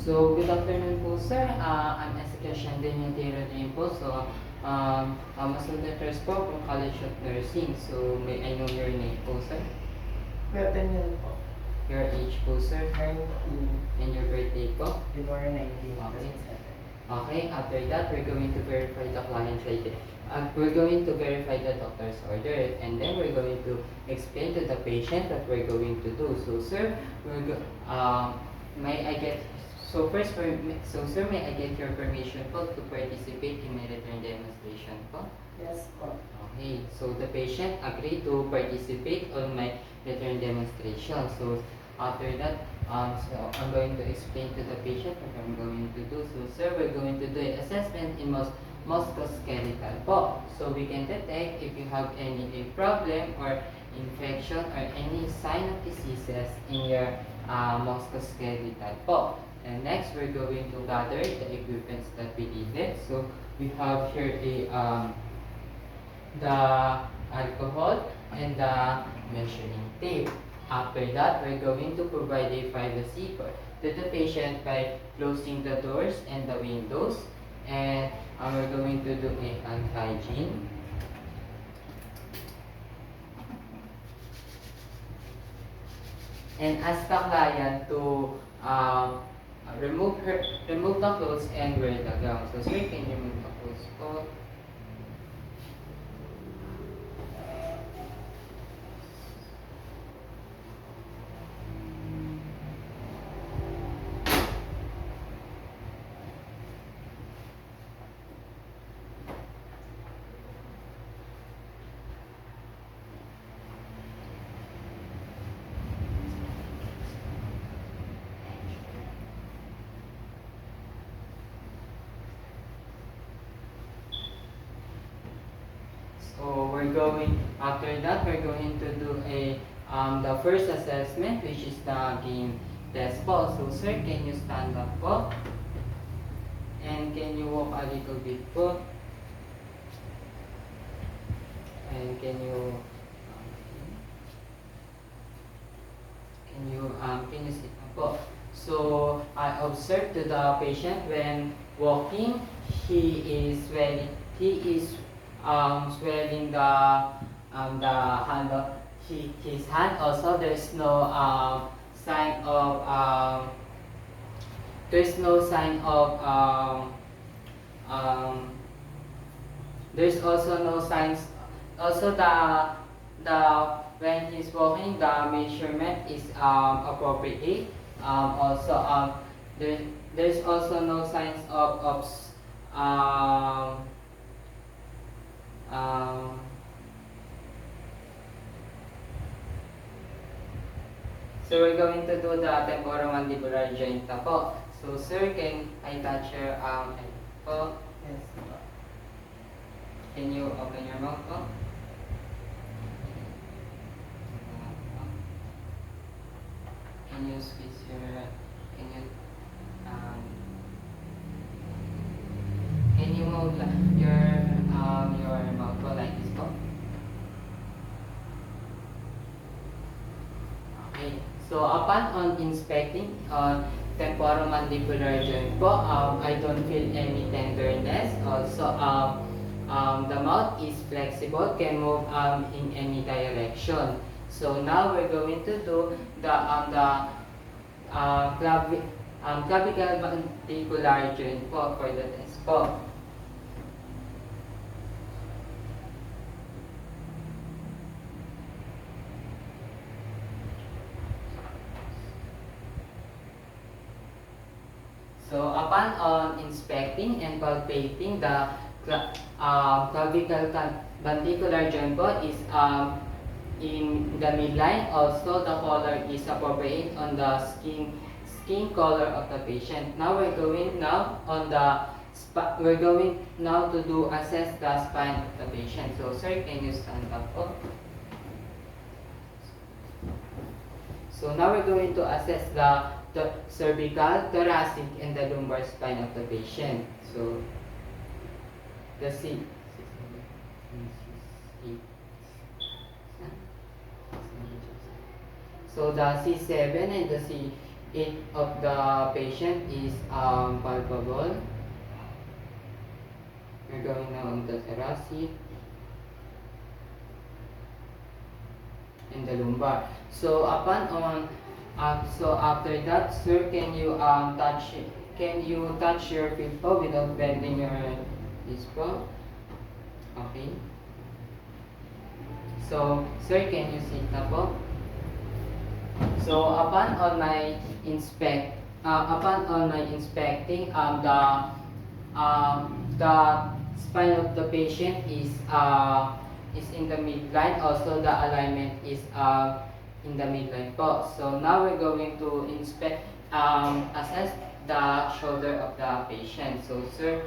So, good afternoon po, sir. I'm Ezekiel Shandin Yadira din po. So, I'm a student nurse po from College of Nursing. So, may I know your name po, sir? Nathaniel po. Your age po, sir? 19. And your birthday po? January 19. Okay. Okay, after that, we're going to verify the client's ID. We're going to verify the doctor's order, and then we're going to explain to the patient what we're going to do. So, sir, may I get first, sir, may I get your permission po to participate in my return demonstration po? Yes po. Okay, so the patient agreed to participate on my return demonstration. So after that, so I'm going to explain to the patient what I'm going to do. So sir, we're going to do an assessment in musculoskeletal po. So we can detect if you have any problem or infection or any sign of diseases in your musculoskeletal po. And next, we're going to gather the equipments that we needed. So we have here the alcohol and the measuring tape. After that, we're going to provide a privacy to the patient by closing the doors and the windows. And we're going to do a hand hygiene. And ask the client to remove the clothes and wear the gown. So sir, can you remove the clothes po? So after that, we're going to do the first assessment, which is the game test po. So sir, can you stand up po? And can you walk a little bit po? And can you sit up po? So I observed to the patient when walking, he is swelling the hand of his hand. Also, there's no sign of there's also no signs. Also, the when he's walking, the measurement is appropriate. Also, there's also no signs of so we're going to do the temporomandibular joint na po. So sir, can I touch your head po? Yes po. Can you open your mouth po? Can you squeeze can you move your mouth po like this po? Okay. So upon inspecting temporomandibular joint po, I don't feel any tenderness. Also, the mouth is flexible, can move in any direction. So now we're going to do the clavicle mandibular joint po for the test po. So upon inspecting and palpating the clavicle mandibular joint po is in the midline. Also, the color is appropriate on the skin color of the patient. Now we're going to do assess the spine of the patient. So sir, can you stand up po? So now we're going to assess the cervical, thoracic, and the lumbar spine of the patient. So the So the C7 and the It of the patient is palpable. We're going now on the thoracic and the lumbar. So upon on, so after that, sir, can you touch your feet po without bending your this po? Okay. So, sir, can you sit na po? So upon on my inspecting, the spine of the patient is in the midline. Also, the alignment is in the midline po. So now we're going to assess the shoulder of the patient. So sir,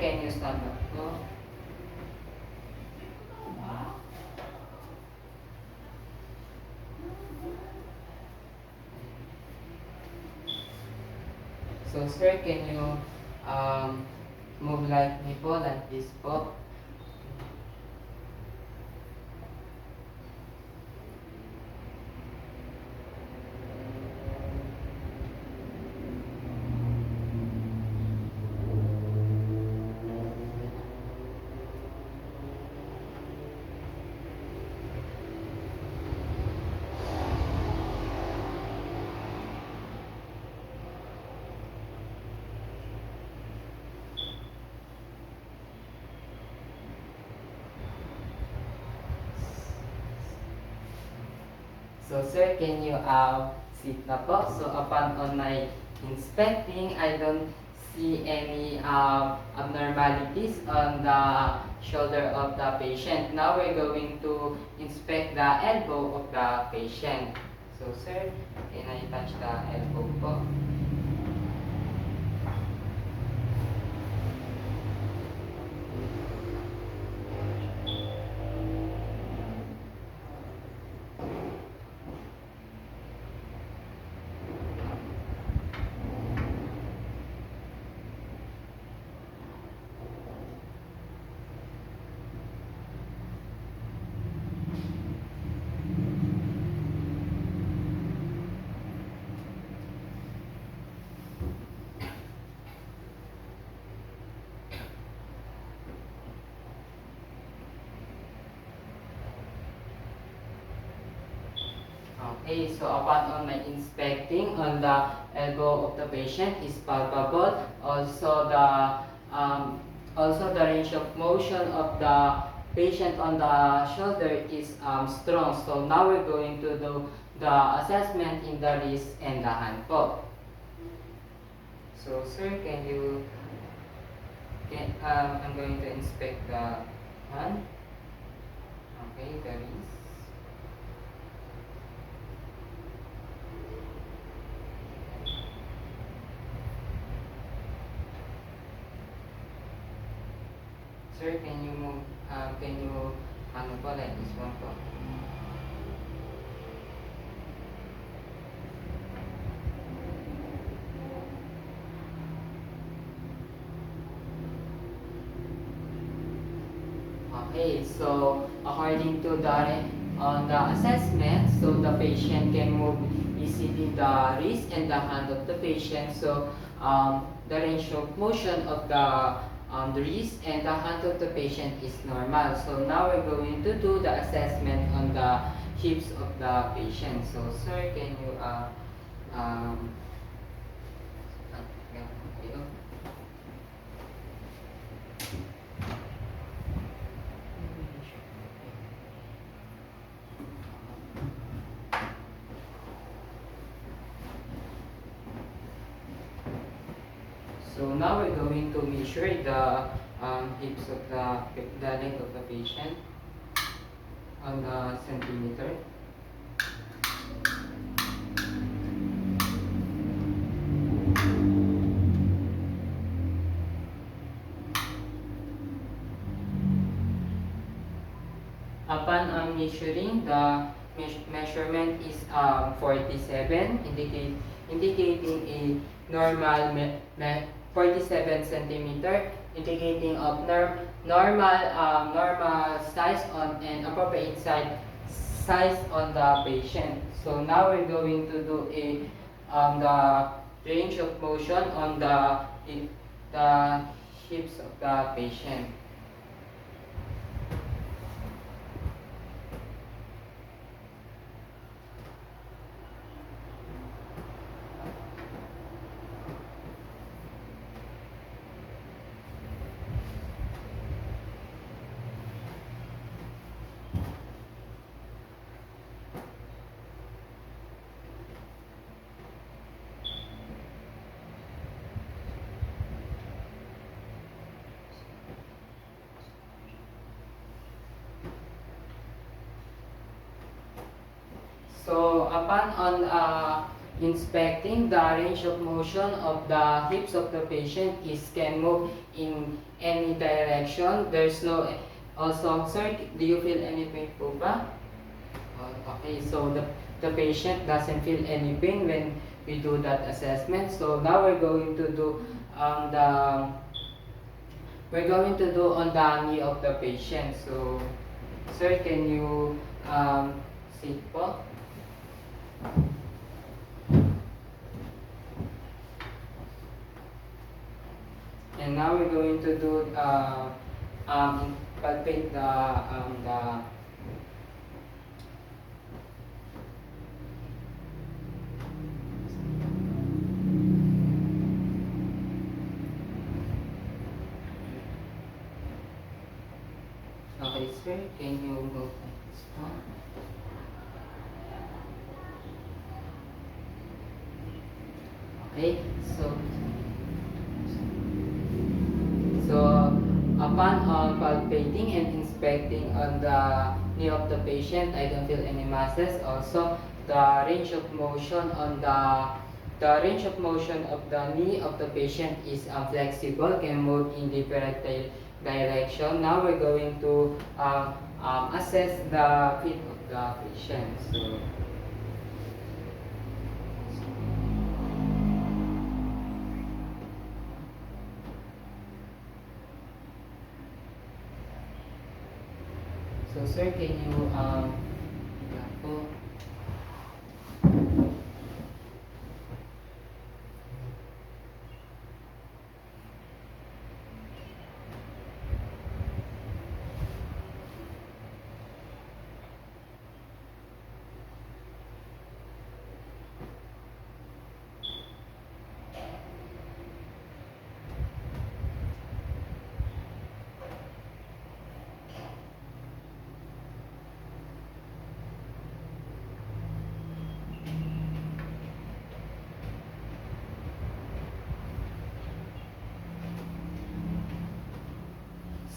can you stand up po? So sir, can you move like me po, like this po? So sir, can you sit na po? So upon on my inspecting, I don't see any abnormalities on the shoulder of the patient. Now we're going to inspect the elbow of the patient. So sir, can I touch the elbow po? Okay, so upon on my inspecting on the elbow of the patient is palpable. Also the range of motion of the patient on the shoulder is strong. So now we're going to do the assessment in the wrist and the hand po. So sir, I'm going to inspect the hand. Okay, the wrist. Sir, can you move, ano po, like this one po? Okay, so according to the assessment, so the patient can move easily the wrist and the hand of the patient. So the range of motion of the wrist and the hand of the patient is normal. So now we're going to do the assessment on the hips of the patient. So sir, can you So now we're going to measure the hips of the length of the patient on the centimeter. Upon measuring, the measurement is 47, indicating a normal 47 centimeter, indicating of normal size on an appropriate size on the patient. So now we're going to do the range of motion on the hips of the patient. So upon inspecting, the range of motion of the hips of the patient can move in any direction. There's no also, sir, do you feel any pain po ba? Okay, so the patient doesn't feel any pain when we do that assessment. So now we're going to do on the knee of the patient. So sir, can you sit po? And now we're going to do palpate the okay, sir, can you move this one? Okay, so upon palpating and inspecting on the knee of the patient, I don't feel any masses. Also, the range of motion on the range of motion of the knee of the patient is flexible, can move in different direction. Now we're going to assess the feet of the patient. So sir, can you po?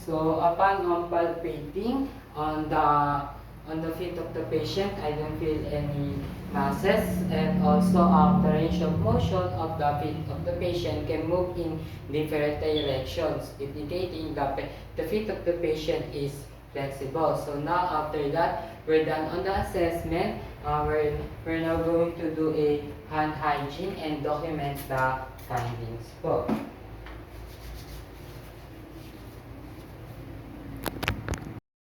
So upon palpating on the feet of the patient, I don't feel any masses, and also the range of motion of the feet of the patient can move in different directions, indicating that the feet of the patient is flexible. So now after that, we're done on the assessment. We're now going to do a hand hygiene and document the findings po.